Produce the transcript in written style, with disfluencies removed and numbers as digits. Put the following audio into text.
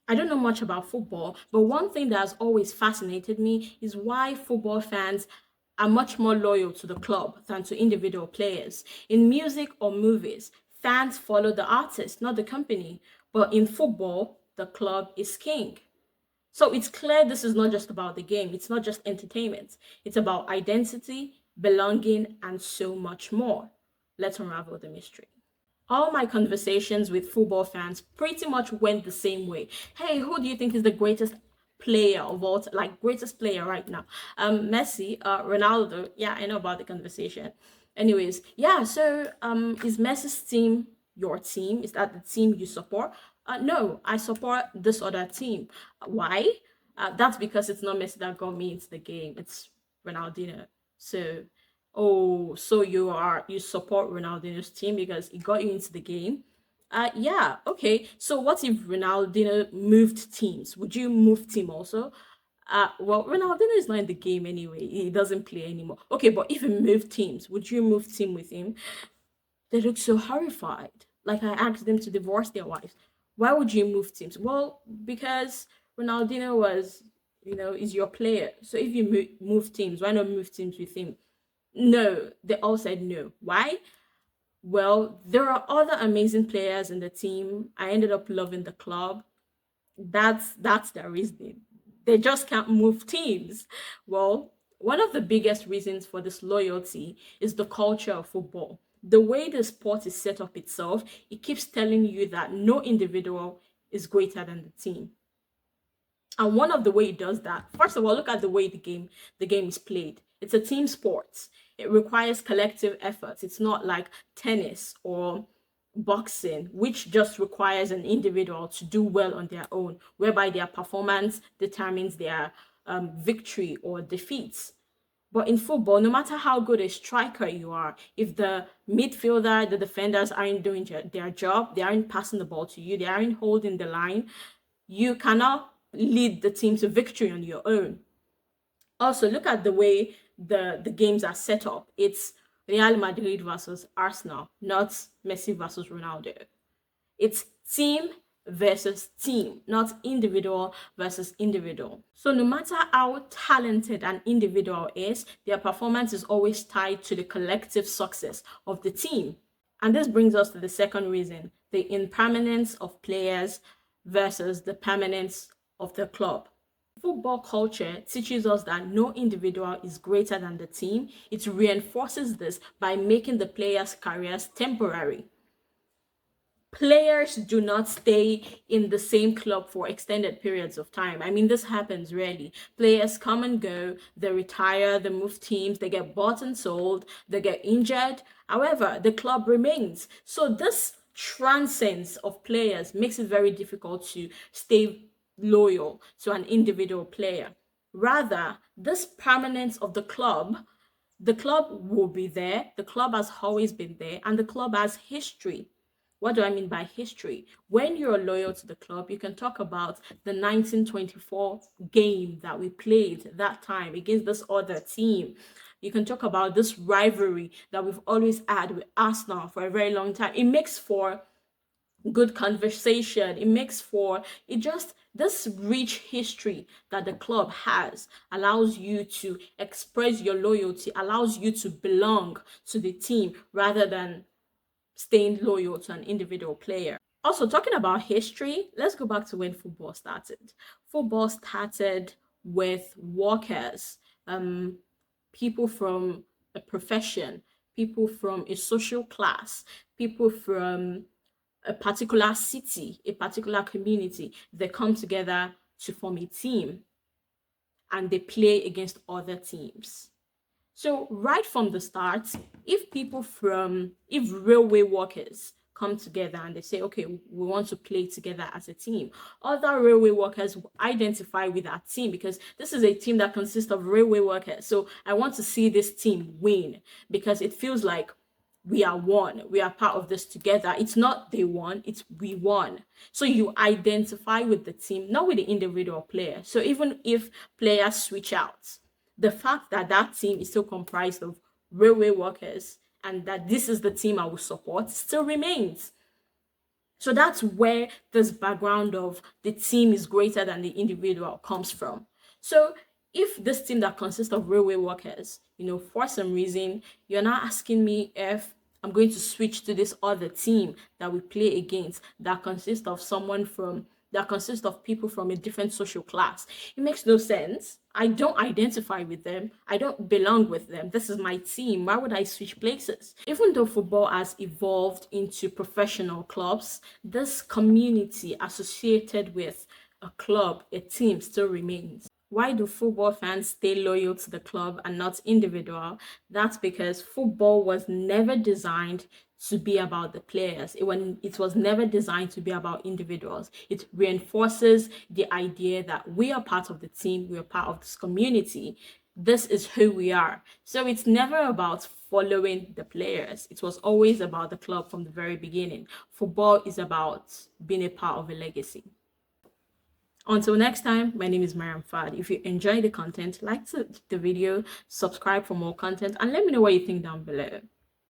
I don't know much about football, but one thing that has always fascinated me is why football fans are much more loyal to the club than to individual players. In music or movies, fans follow the artist, not the company. But in football, the club is king. So it's clear this is not just about the game, it's not just entertainment, it's about identity, belonging, and so much more. Let's unravel the mystery. All my conversations with football fans pretty much went the same way. Hey, who do you think is the greatest player of all like greatest player right now? Messi, Ronaldo. Yeah, I know about the conversation. Anyways, yeah, so is Messi's team your team? Is that the team you support? No, I support this other team. Why? That's because it's not Messi that got me into the game. It's Ronaldinho. So, oh, so you support Ronaldinho's team because it got you into the game? Yeah, okay. So what if Ronaldinho moved teams? Would you move team also? Well, Ronaldinho is not in the game anyway. He doesn't play anymore. Okay, but if he moved teams, would you move team with him? They look so horrified. Like I asked them to divorce their wives. Why would you move teams? Well, because Ronaldinho was, is your player. So if you move teams, why not move teams with him? No, they all said no. Why? Well, there are other amazing players in the team. I ended up loving the club. That's their reasoning. They just can't move teams. Well, one of the biggest reasons for this loyalty is the culture of football. The way the sport is set up itself, it keeps telling you that no individual is greater than the team. And one of the way it does that, first of all, look at the way the game is played. It's a team sport. It requires collective efforts. It's not like tennis or boxing, which just requires an individual to do well on their own, whereby their performance determines their victory or defeat. But in football, no matter how good a striker you are, if the midfielder, the defenders aren't doing their job, they aren't passing the ball to you, they aren't holding the line, you cannot lead the team to victory on your own. Also, look at the way the games are set up. It's Real Madrid versus Arsenal, not Messi versus Ronaldo. It's team versus team, not individual versus individual. So no matter how talented an individual is, their performance is always tied to the collective success of the team. And this brings us to the second reason, the impermanence of players versus the permanence of the club. Football culture teaches us that no individual is greater than the team. It reinforces this by making the players' careers temporary. Players do not stay in the same club for extended periods of time. I mean, this happens rarely. Players come and go, they retire, they move teams, they get bought and sold, they get injured. However, the club remains. So this transcendence of players makes it very difficult to stay loyal to an individual player. Rather, this permanence of the club will be there, the club has always been there, and the club has history. What do I mean by history? When you're loyal to the club, you can talk about the 1924 game that we played that time against this other team. You can talk about this rivalry that we've always had with Arsenal for a very long time. It makes for good conversation. It makes for it just this rich history that the club has allows you to express your loyalty, allows you to belong to the team rather than staying loyal to an individual player. Also, talking about history, let's go back to when football started. Football started with workers, people from a profession, people from a social class, people from a particular city, a particular community. They come together to form a team and they play against other teams. So right from the start, if railway workers come together and they say, okay, we want to play together as a team, other railway workers identify with that team because this is a team that consists of railway workers. So I want to see this team win because it feels like we are one. We are part of this together. It's not they won, it's we won. So you identify with the team, not with the individual player. So even if players switch out, the fact that that team is still comprised of railway workers and that this is the team I will support still remains. So that's where this background of the team is greater than the individual comes from. So if this team that consists of railway workers, for some reason, you're not asking me if I'm going to switch to this other team that we play against that consists of people from a different social class. It makes no sense. I don't identify with them. I don't belong with them. This is my team. Why would I switch places? Even though football has evolved into professional clubs, this community associated with a club, a team, still remains. Why do football fans stay loyal to the club and not individual? That's because football was never designed to be about the players. It was never designed to be about individuals. It reinforces the idea that we are part of the team, we are part of this community. This is who we are. So it's never about following the players. It was always about the club from the very beginning. Football is about being a part of a legacy. Until next time, my name is Mariam Fad. If you enjoy the content, like the video, subscribe for more content, and let me know what you think down below.